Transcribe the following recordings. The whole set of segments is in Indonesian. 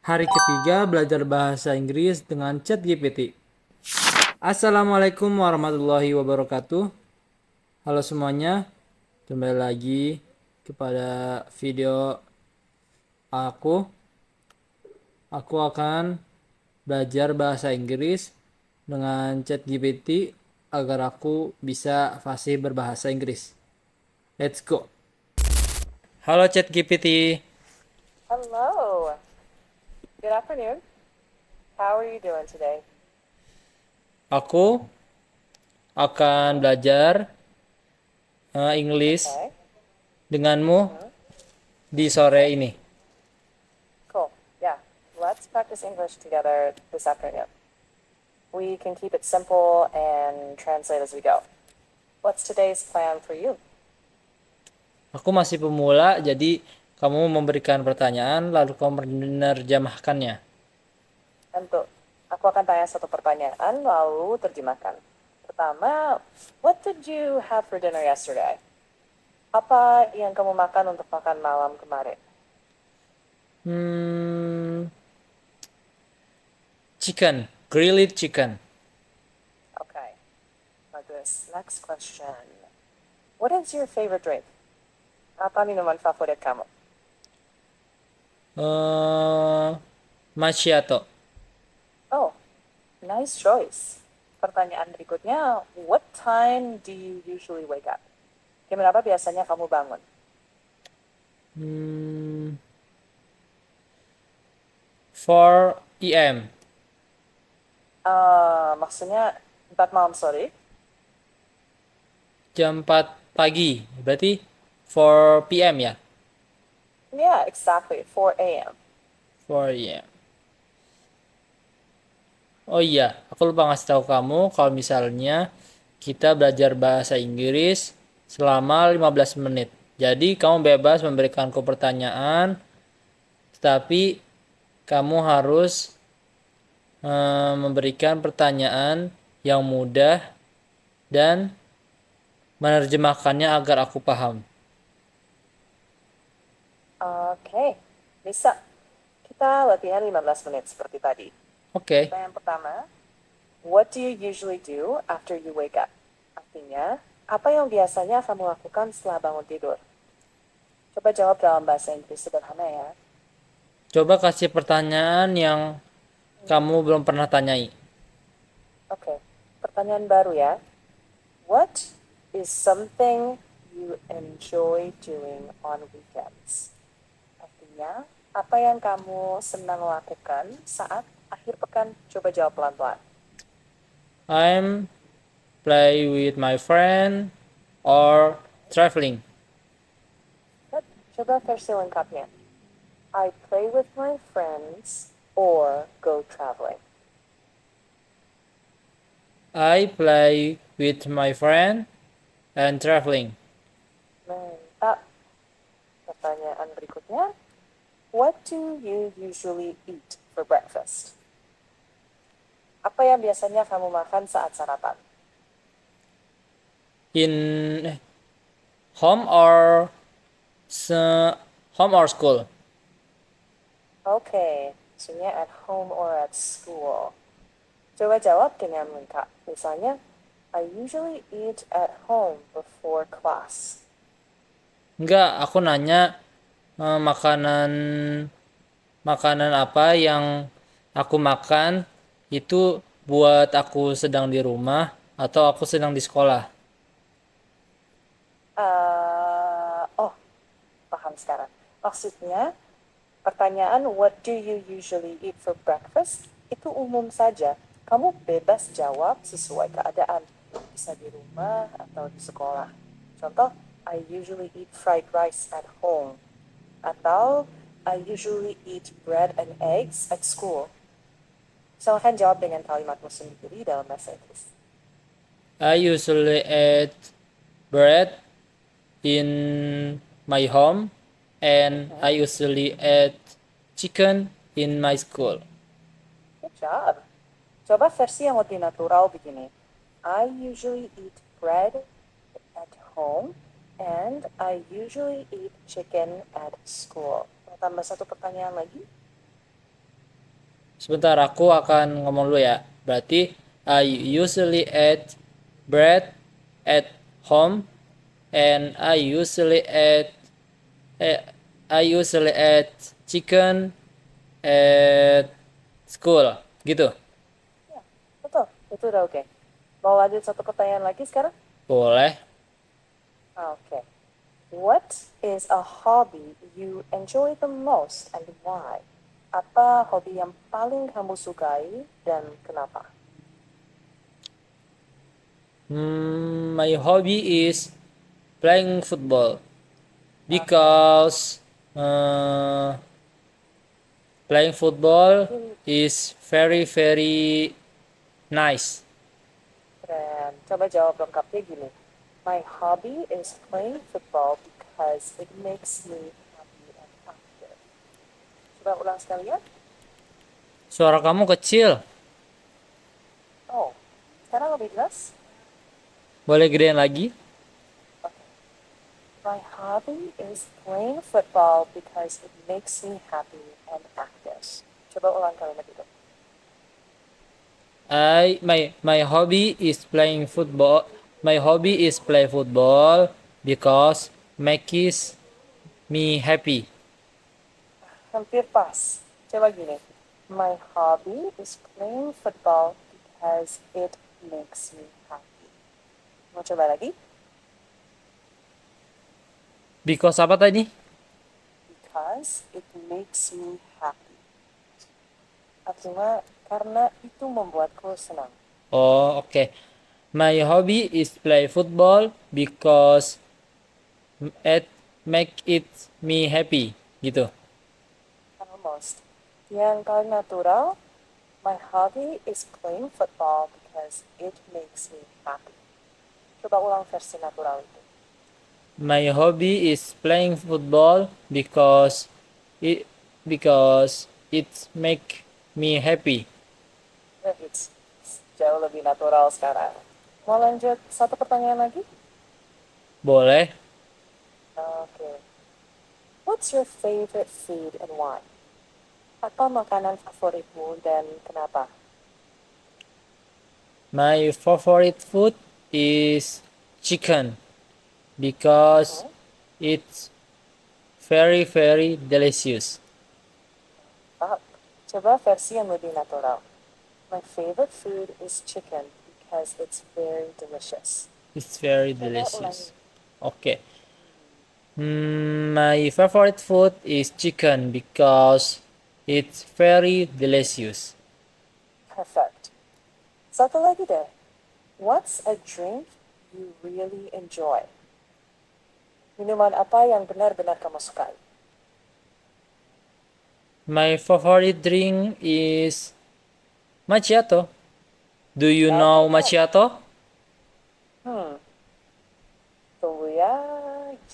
Hari ketiga belajar bahasa Inggris dengan ChatGPT. Assalamualaikum warahmatullahi wabarakatuh. Halo semuanya, kembali lagi kepada video aku. Aku akan belajar bahasa Inggris dengan ChatGPT agar aku bisa fasih berbahasa Inggris. Let's go. Halo ChatGPT, Hello. Good afternoon. How are you doing today? aku akan belajar English Okay. denganmu Mm-hmm. di sore ini. Cool. Yeah. Let's practice English together this afternoon. We can keep it simple and translate as we go. What's today's plan for you? Aku masih pemula, jadi kamu memberikan pertanyaan, lalu kamu menerjemahkannya. Tentu. Aku akan tanya satu pertanyaan lalu terjemahkan. Pertama, what did you have for dinner yesterday? Apa yang kamu makan untuk makan malam kemarin? Hmm, chicken, grilled chicken. Okay. Bagus. Next question. What is your favorite drink? Apa minuman favorit kamu? Eh, macchiato. Oh, nice choice. Pertanyaan berikutnya, what time do you usually wake up? Jam berapa biasanya kamu bangun? Hmm, 4 p.m. Maksudnya 4 malam, sorry. Jam 4 pagi. Berarti 4 p.m. ya? Yeah, exactly, 4 a.m. 4 a.m. Oh iya, aku lupa ngasih tahu kamu kalau misalnya kita belajar bahasa Inggris selama 15 menit. Jadi kamu bebas memberikanku pertanyaan, tetapi kamu harus memberikan pertanyaan yang mudah dan menerjemahkannya agar aku paham. Oke, bisa. Kita latihan 15 menit seperti tadi. Oke. Pertanyaan pertama, what do you usually do after you wake up? Artinya, apa yang biasanya kamu lakukan setelah bangun tidur? Coba jawab dalam bahasa Inggris sederhana ya. Coba kasih pertanyaan yang kamu belum pernah tanyai. Oke, pertanyaan baru ya. What is something you enjoy doing on weekends? Artinya, apa yang kamu senang lakukan saat akhir pekan? Coba jawab pelan-pelan. I'm play with my friend or traveling. Coba versi lengkapnya. I play with my friends or go traveling. I play with my friend and traveling. Mantap. Pertanyaan berikutnya. What do you usually eat for breakfast? Apa yang biasanya kamu makan saat sarapan? In home or home or school? Okay, maksudnya at home or at school. Coba jawab dengan lengkap. Misalnya, I usually eat at home before class. Enggak, aku nanya makanan makanan apa yang aku makan itu buat aku sedang di rumah atau aku sedang di sekolah. Oh, paham sekarang. Maksudnya, pertanyaan what do you usually eat for breakfast itu umum saja. Kamu bebas jawab sesuai keadaan. Bisa di rumah atau di sekolah. Contoh, I usually eat fried rice at home. Atau I usually eat bread and eggs at school. Silahkan jawab dengan kalimatmu sendiri dalam bahasa Inggris. I usually eat bread in my home and I Okay, usually eat chicken in my school. good job. Coba versi yang lebih natural begini. I usually eat bread at home and I usually eat chicken at school. Mau tambah satu pertanyaan lagi? Sebentar, aku akan ngomong dulu ya. Berarti, I usually eat bread at home and eh, I usually eat chicken at school. Gitu. Ya, betul. Itu udah oke. Mau lanjut satu pertanyaan lagi sekarang? Boleh. Oke. What is a hobby you enjoy the most and why? Apa hobi yang paling kamu sukai dan kenapa? My hobby is playing football because uh, playing football Hmm, is very very nice. keren. Coba jawab lengkapnya gini. My hobby is playing football because it makes me happy and active. Coba ulang sekalian. Suara kamu kecil. Oh, sekarang lebih jelas? Boleh gedein lagi? Okay. My hobby is playing football because it makes me happy and active. Coba ulang kalimat itu. My hobby is playing football. My hobby is play football because makes me happy. Hampir pas. Coba gini. My hobby is playing football because it makes me happy. Mau coba lagi? Because apa tadi? Because it makes me happy. Artinya karena itu membuatku senang. Oh, oke. My hobby is play football because it make it me happy. Gitu. Almost. Yang paling natural, my hobby is playing football because it makes me happy. Coba ulang versi natural itu. My hobby is playing football it because it make me happy. It's jauh lebih natural sekarang. Mau lanjut satu pertanyaan lagi? Boleh. Oke. What's your favorite food and why? Apa makanan favoritmu dan kenapa? My favorite food is chicken because Mhm. it's very very delicious. Ah, coba versi yang lebih natural. My favorite food is chicken because it's very delicious. It's very Coba ulangi. delicious. Okay. My favorite food is chicken because it's very delicious. Perfect. Satu lagi deh. What's a drink you really enjoy? Minuman apa yang benar-benar kamu sukai? My favorite drink is macchiato. Do you Macchiato know kan? macchiato? Hmm, tunggu ya.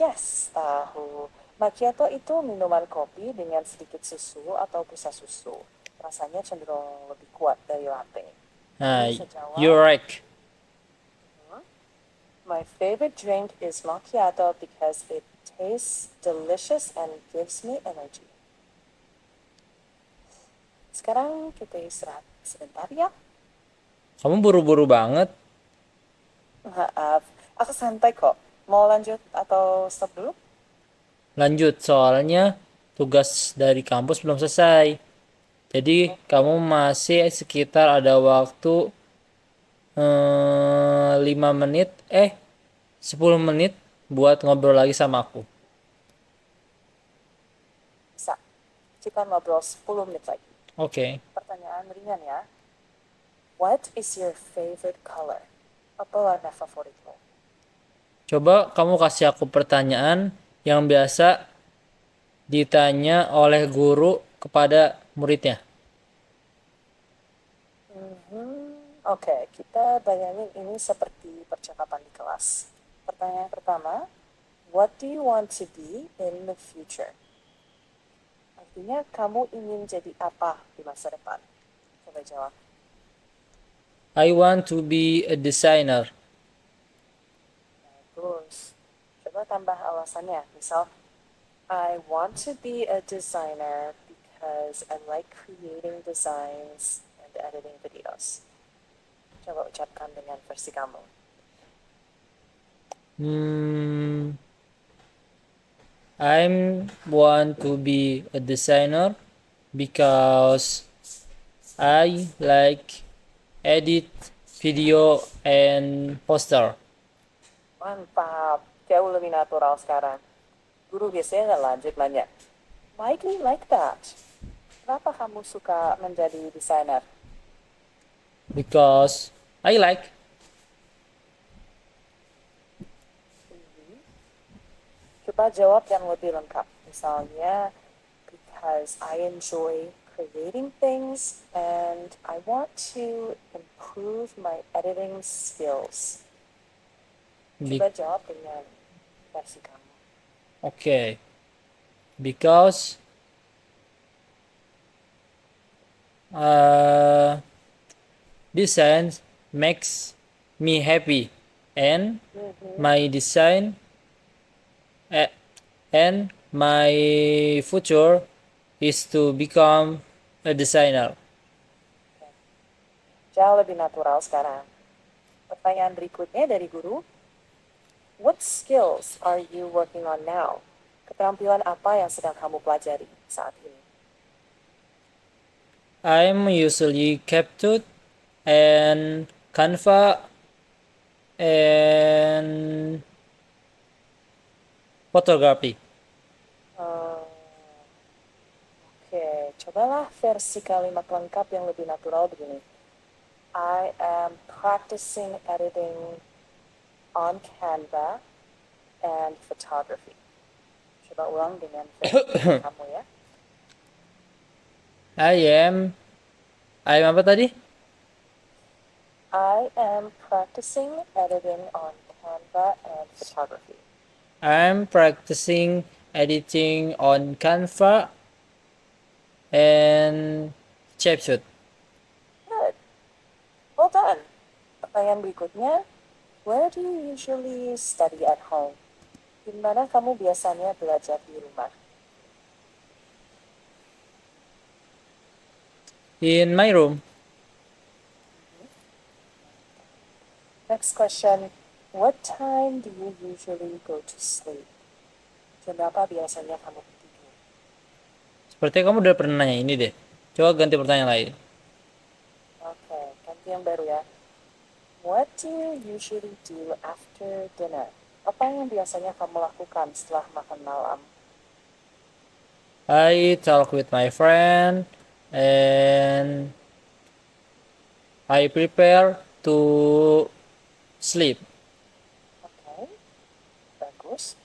Yes, tahu. Macchiato itu minuman kopi dengan sedikit susu atau busa susu. Rasanya cenderung lebih kuat dari latte. Kamu Ah, bisa jawab, you're right. my favorite drink is macchiato because it tastes delicious and gives me energy. Sekarang kita istirahat sebentar ya. Kamu buru-buru banget. Maaf, aku santai kok. Mau lanjut atau stop dulu? Lanjut, soalnya tugas dari kampus belum selesai. Jadi Oke. kamu masih sekitar ada waktu 5 menit, 10 menit buat ngobrol lagi sama aku. Bisa. Kita ngobrol 10 menit lagi. Oke. Pertanyaan ringan ya. What is your favorite color? Apa warna favoritmu? Coba kamu kasih aku pertanyaan yang biasa ditanya oleh guru kepada muridnya. Oke, kita bayangin ini seperti percakapan di kelas. Pertanyaan pertama, what do you want to be in the future? Artinya kamu ingin jadi apa di masa depan? Coba jawab. I want to be a designer Bagus. Coba tambah alasannya. Misal, I want to be a designer because I like creating designs and editing videos. Coba ucapkan dengan versi kamu. I'm want to be a designer because I like edit video and poster. Mantap, jauh lebih natural sekarang. Guru biasanya nggak lanjut nanya, why do you like that? Kenapa kamu suka menjadi desainer? Because I like. Coba jawab yang lebih lengkap. Misalnya, because I enjoy creating things and I want to improve my editing skills. Coba jawab dengan versi kamu. Okay. Because design makes me happy and my design and my future is to become a designer. Jauh lebih natural sekarang. Pertanyaan berikutnya dari guru. What skills are you working on now? Keterampilan apa yang sedang kamu pelajari saat ini? I'm usually CapCut and Canva and photography. Oke, cobalah versi kalimat lengkap yang lebih natural begini. I am practicing editing on Canva and photography. Coba ulang dengan versi kamu ya. I'm apa tadi? I am practicing editing on Canva and photography. I'm practicing editing on Canva and CapCut. Good. Well done. Pertanyaan berikutnya, where do you usually study at home? Di mana kamu biasanya belajar di rumah? In my room. Next question, what time do you usually go to sleep? Jam berapa biasanya kamu tidur? Sepertinya kamu udah pernah nanya ini deh. Coba ganti pertanyaan lain. Oke, ganti yang baru ya. What do you usually do after dinner? Apa yang biasanya kamu lakukan setelah makan malam? I talk with my friend and I prepare to sleep. Oke, bagus.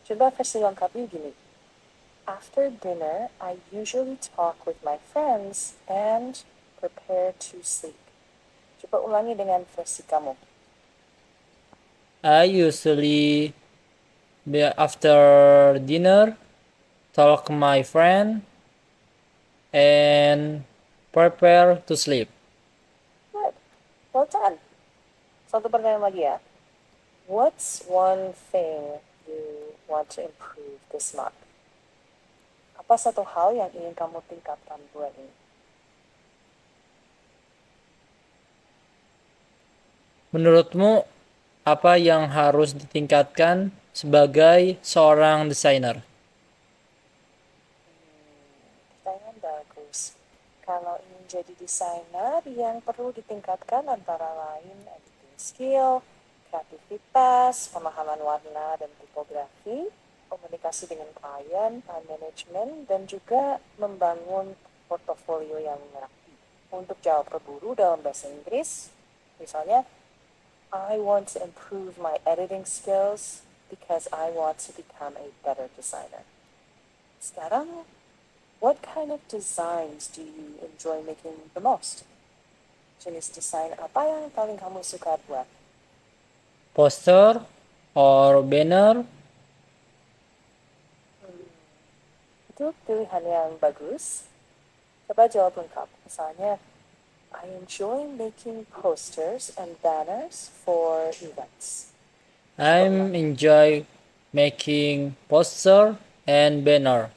Coba versi lengkapnya gini. After dinner, I usually talk with my friends and prepare to sleep. Coba ulangi dengan versi kamu. I usually after dinner talk my friend and prepare to sleep. Good. Well done. Satu pertanyaan lagi ya. What's one thing you want to improve this month? Apa satu hal yang ingin kamu tingkatkan bulan ini? Menurutmu apa yang harus ditingkatkan sebagai seorang desainer? Pertanyaan bagus. Kalau ingin jadi desainer, yang perlu ditingkatkan antara lain editing skill, kreativitas, pemahaman warna dan tipografi, komunikasi dengan klien, time management, dan juga membangun portofolio yang rapi. Untuk jawab berburu dalam bahasa Inggris, misalnya, I want to improve my editing skills because I want to become a better designer. Sekarang, what kind of designs do you enjoy making the most? Jenis desain apa yang paling kamu suka buat? Poster or banner? Itu pilihan yang bagus. Coba jawab lengkap. Misalnya, I enjoy making posters and banners for events. I enjoy making poster and banner